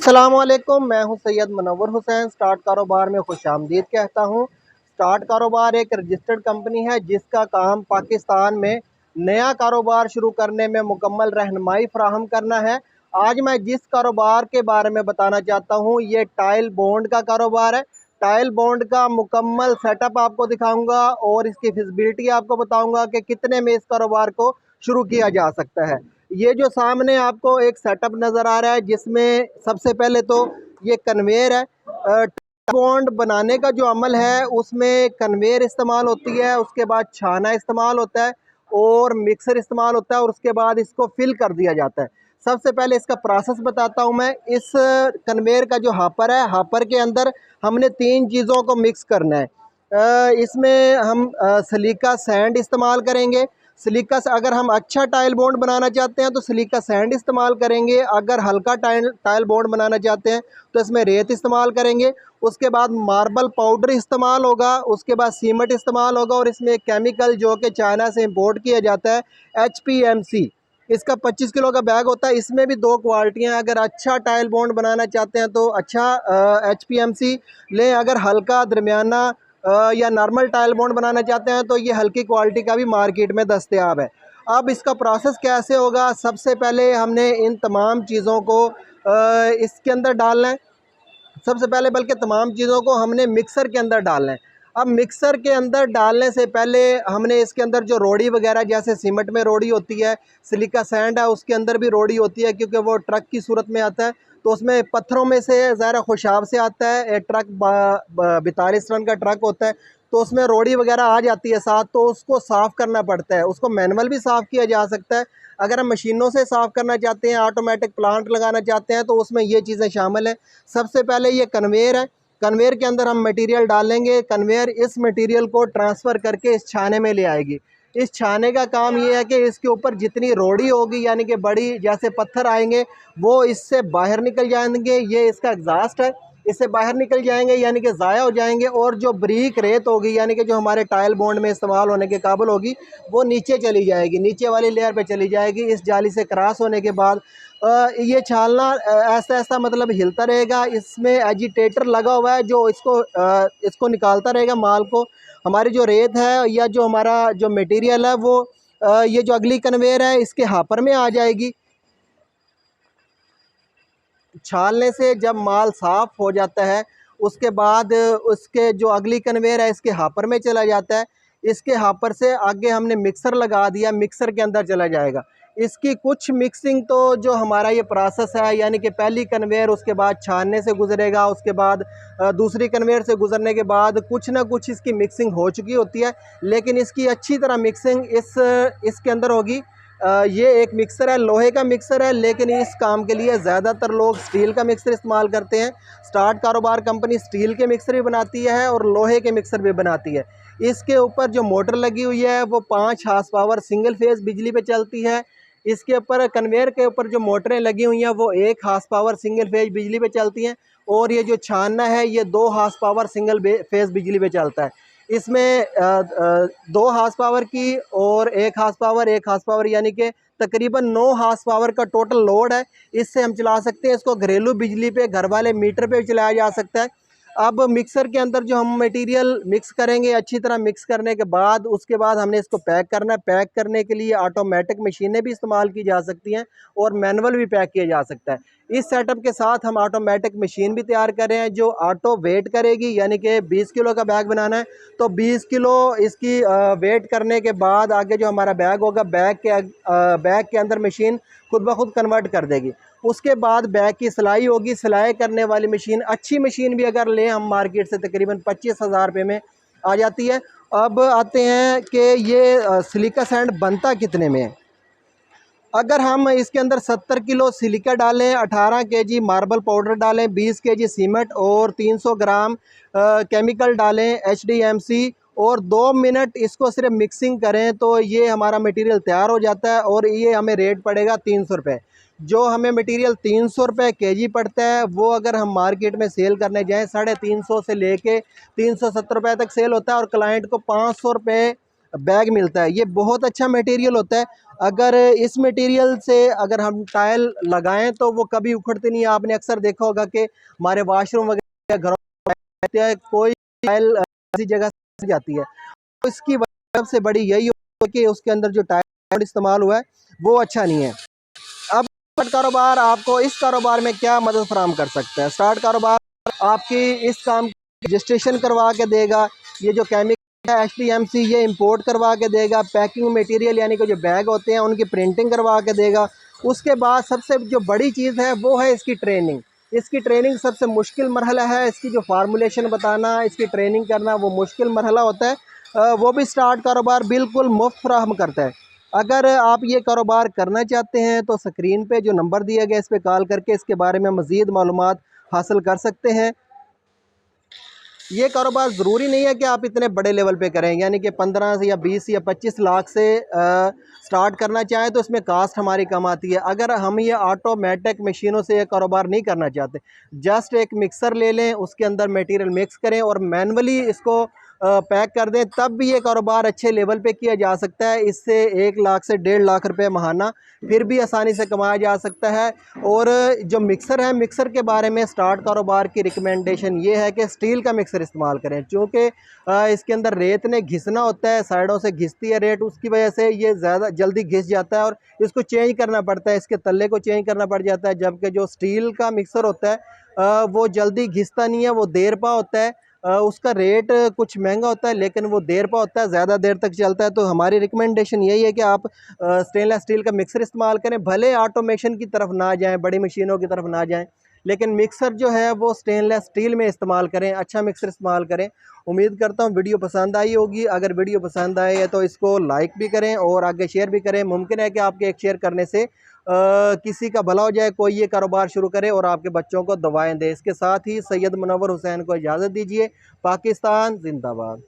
अस्सलामुअलैकुम, मैं हूं सैयद मुनव्वर हुसैन। स्टार्ट कारोबार में खुशामदीद कहता हूं। स्टार्ट कारोबार एक रजिस्टर्ड कंपनी है जिसका काम पाकिस्तान में नया कारोबार शुरू करने में मुकम्मल रहनुमाई फराहम करना है। आज मैं जिस कारोबार के बारे में बताना चाहता हूं ये टाइल बॉन्ड का कारोबार है। टाइल बॉन्ड का मुकम्मल सेटअप आपको दिखाऊंगा और इसकी फिजिबिलिटी आपको बताऊंगा कि कितने में इस कारोबार को शुरू किया जा सकता है। ये जो सामने आपको एक सेटअप नज़र आ रहा है जिसमें सबसे पहले तो ये कन्वेयर है। बॉन्ड बनाने का जो अमल है उसमें कन्वेयर इस्तेमाल होती है, उसके बाद छाना इस्तेमाल होता है और मिक्सर इस्तेमाल होता है और उसके बाद इसको फिल कर दिया जाता है। सबसे पहले इसका प्रोसेस बताता हूँ मैं। इस कन्वेयर का जो हापर है, हापर के अंदर हमने 3 चीज़ों को मिक्स करना है। इसमें हम सलीका सैंड इस्तेमाल करेंगे। सिलिका से अगर हम अच्छा टाइल बॉन्ड बनाना चाहते हैं तो सिलिका सैंड इस्तेमाल करेंगे। अगर हल्का टाइल बॉन्ड बनाना चाहते हैं तो इसमें रेत इस्तेमाल करेंगे। उसके बाद मार्बल पाउडर इस्तेमाल होगा, उसके बाद सीमेंट इस्तेमाल होगा और इसमें एक केमिकल जो कि चाइना से इंपोर्ट किया जाता है HPMC। इसका 25 किलो का बैग होता है। इसमें भी 2 क्वालिटियाँ हैं। अगर अच्छा टाइल बॉन्ड बनाना चाहते हैं तो अच्छा HPMC लें, अगर हल्का दरमियाना या नॉर्मल टाइल बॉन्ड बनाना चाहते हैं तो ये हल्की क्वालिटी का भी मार्केट में दस्तयाब है। अब इसका प्रोसेस कैसे होगा, सबसे पहले हमने इन तमाम चीज़ों को इसके अंदर डालना है। सबसे पहले बल्कि तमाम चीज़ों को हमने मिक्सर के अंदर डालना है। अब मिक्सर के अंदर डालने से पहले हमने इसके अंदर जो रोड़ी वगैरह, जैसे सीमेंट में रोड़ी होती है, सिलिका सैंड है उसके अंदर भी रोड़ी होती है क्योंकि वो ट्रक की सूरत में आता है तो उसमें पत्थरों में से ज़रा खुशाब से आता है। एक ट्रक 42 टन का ट्रक होता है तो उसमें रोड़ी वगैरह आ जाती है साथ, तो उसको साफ़ करना पड़ता है। उसको मैनुअल भी साफ़ किया जा सकता है। अगर हम मशीनों से साफ़ करना चाहते हैं, ऑटोमेटिक प्लांट लगाना चाहते हैं तो उसमें ये चीज़ें शामिल हैं। सबसे पहले ये कन्वेयर है। कन्वेयर के अंदर हम मटेरियल डालेंगे। कन्वेयर इस मटेरियल को ट्रांसफ़र करके इस छाने में ले आएगी। इस छाने का काम ये है कि इसके ऊपर जितनी रोड़ी होगी यानी कि बड़ी जैसे पत्थर आएंगे वो इससे बाहर निकल जाएंगे। ये इसका एग्जॉस्ट है, इससे बाहर निकल जाएंगे यानी कि ज़ाया हो जाएंगे। और जो बारीक रेत होगी यानी कि जो हमारे टाइल बॉन्ड में इस्तेमाल होने के काबिल होगी वो नीचे चली जाएगी, नीचे वाली लेयर पे चली जाएगी। इस जाली से क्रॉस होने के बाद ये छालना ऐसा ऐसा मतलब हिलता रहेगा। इसमें एजिटेटर लगा हुआ है जो इसको निकालता रहेगा माल को। हमारी जो रेत है या जो हमारा जो मटेरियल है वो ये जो अगली कन्वेयर है इसके हापर में आ जाएगी। छालने से जब माल साफ़ हो जाता है उसके बाद उसके जो अगली कन्वेयर है इसके हापर में चला जाता है। इसके हापर से आगे हमने मिक्सर लगा दिया, मिक्सर के अंदर चला जाएगा। इसकी कुछ मिक्सिंग तो जो हमारा ये प्रोसेस है यानी कि पहली कन्वेयर उसके बाद छानने से गुजरेगा, उसके बाद दूसरी कन्वेयर से गुजरने के बाद कुछ ना कुछ इसकी मिक्सिंग हो चुकी होती है। लेकिन इसकी अच्छी तरह मिक्सिंग इसके अंदर होगी। ये एक मिक्सर है, लोहे का मिक्सर है, लेकिन इस काम के लिए ज़्यादातर लोग स्टील का मिक्सर इस्तेमाल करते हैं। स्टार्ट कारोबार कंपनी स्टील के मिक्सर भी बनाती है और लोहे के मिक्सर भी बनाती है। इसके ऊपर जो मोटर लगी हुई है वो 5 हार्स पावर सिंगल फेज़ बिजली पे चलती है। इसके ऊपर कन्वेयर के ऊपर जो मोटरें लगी हुई हैं वो 1 हार्स पावर सिंगल फेज़ बिजली पे चलती हैं और ये जो छानना है ये 2 हार्स पावर सिंगल फेज़ बिजली पे चलता है। इसमें 2 हार्स पावर की और 1 हार्स पावर यानी कि तकरीबन 9 हार्स पावर का टोटल लोड है। इससे हम चला सकते हैं। इसको घरेलू बिजली पे, घर वाले मीटर पे भी चलाया जा सकता है। अब मिक्सर के अंदर जो हम मटेरियल मिक्स करेंगे, अच्छी तरह मिक्स करने के बाद उसके बाद हमने इसको पैक करना है। पैक करने के लिए ऑटोमेटिक मशीनें भी इस्तेमाल की जा सकती हैं और मैनुअल भी पैक किया जा सकता है। इस सेटअप के साथ हम ऑटोमेटिक मशीन भी तैयार कर रहे हैं जो ऑटो वेट करेगी। यानी कि 20 किलो का बैग बनाना है तो 20 किलो इसकी वेट करने के बाद आगे जो हमारा बैग होगा, बैग के अंदर मशीन खुद ब खुद कन्वर्ट कर देगी। उसके बाद बैग की सिलाई होगी। सिलाई करने वाली मशीन, अच्छी मशीन भी अगर लें हम मार्केट से तकरीबन 25,000 रुपये में आ जाती है। अब आते हैं कि ये सिलिका सैंड बनता कितने में है। अगर हम इसके अंदर 70 किलो सिलिका डालें, 18 केजी मार्बल पाउडर डालें, 20 केजी सीमेंट और 300 ग्राम केमिकल डालें HDMC और 2 मिनट इसको सिर्फ मिक्सिंग करें तो ये हमारा मटेरियल तैयार हो जाता है और ये हमें रेट पड़ेगा 300 रुपये। जो हमें मटेरियल 300 रुपये केजी पड़ता है वो अगर हम मार्केट में सेल करने जाएँ 350 से लेके 370 रुपये तक सेल होता है और क्लाइंट को 500 रुपये बैग मिलता है। ये बहुत अच्छा मटेरियल होता है। अगर इस मटेरियल से अगर हम टाइल लगाएं तो वो कभी उखड़ते नहीं है। आपने अक्सर देखा होगा कि हमारे वॉशरूम वगैरह घरों में कोई टाइल ऐसी जगह से जाती है, तो इसकी वजह सबसे बड़ी यही है कि उसके अंदर जो टाइल इस्तेमाल हुआ है वो अच्छा नहीं है। अब स्टार्ट कारोबार आपको इस कारोबार में क्या मदद फराहम कर सकता है? स्टार्ट कारोबार आपकी इस काम की रजिस्ट्रेशन करवा के देगा। ये जो केमिकल है HTMC ये इंपोर्ट करवा के देगा। पैकिंग मटेरियल यानी कि जो बैग होते हैं उनकी प्रिंटिंग करवा के देगा। उसके बाद सबसे जो बड़ी चीज़ है वो है इसकी ट्रेनिंग। इसकी ट्रेनिंग सबसे मुश्किल मरहला है। इसकी जो फार्मूलेशन बताना, इसकी ट्रेनिंग करना वो मुश्किल मरहला होता है। वो भी स्टार्ट कारोबार बिल्कुल मुफ्त फराहम करता है। अगर आप ये कारोबार करना चाहते हैं तो स्क्रीन पे जो नंबर दिया गया इस पे कॉल करके इसके बारे में मज़ीद मालूमात हासिल कर सकते हैं। ये कारोबार ज़रूरी नहीं है कि आप इतने बड़े लेवल पे करें, यानी कि 15 से या 20 या 25 लाख से स्टार्ट करना चाहें तो इसमें कास्ट हमारी कम आती है। अगर हम ये ऑटोमेटिक मशीनों से ये कारोबार नहीं करना चाहते, जस्ट एक मिक्सर ले लें, उसके अंदर मटेरियल मिक्स करें और मैनुअली इसको पैक कर दें, तब भी ये कारोबार अच्छे लेवल पे किया जा सकता है। इससे 1 लाख से 1.5 लाख रुपए माहाना फिर भी आसानी से कमाया जा सकता है। और जो मिक्सर है, मिक्सर के बारे में स्टार्ट कारोबार की रिकमेंडेशन ये है कि स्टील का मिक्सर इस्तेमाल करें, क्योंकि इसके अंदर रेत ने घिसना होता है, साइडों से घिसती है रेत, उसकी वजह से ये ज़्यादा जल्दी घिस जाता है और इसको चेंज करना पड़ता है, इसके तल्ले को चेंज करना पड़ जाता है। जबकि जो स्टील का मिक्सर होता है वो जल्दी घिसता नहीं है, वो देर पा होता है। उसका रेट कुछ महंगा होता है लेकिन वो देर पा होता है, ज़्यादा देर तक चलता है। तो हमारी रिकमेंडेशन यही है कि आप स्टेनलेस स्टील का मिक्सर इस्तेमाल करें। भले ऑटोमेशन की तरफ ना जाएं, बड़ी मशीनों की तरफ ना जाएं, लेकिन मिक्सर जो है वो स्टेनलेस स्टील में इस्तेमाल करें, अच्छा मिक्सर इस्तेमाल करें। उम्मीद करता हूँ वीडियो पसंद आई होगी। अगर वीडियो पसंद आए है तो इसको लाइक भी करें और आगे शेयर भी करें। मुमकिन है कि आपके एक शेयर करने से किसी का भला हो जाए, कोई ये कारोबार शुरू करे और आपके बच्चों को दवाएं दे। इसके साथ ही सैयद मुनव्वर हुसैन को इजाज़त दीजिए। पाकिस्तान जिंदाबाद।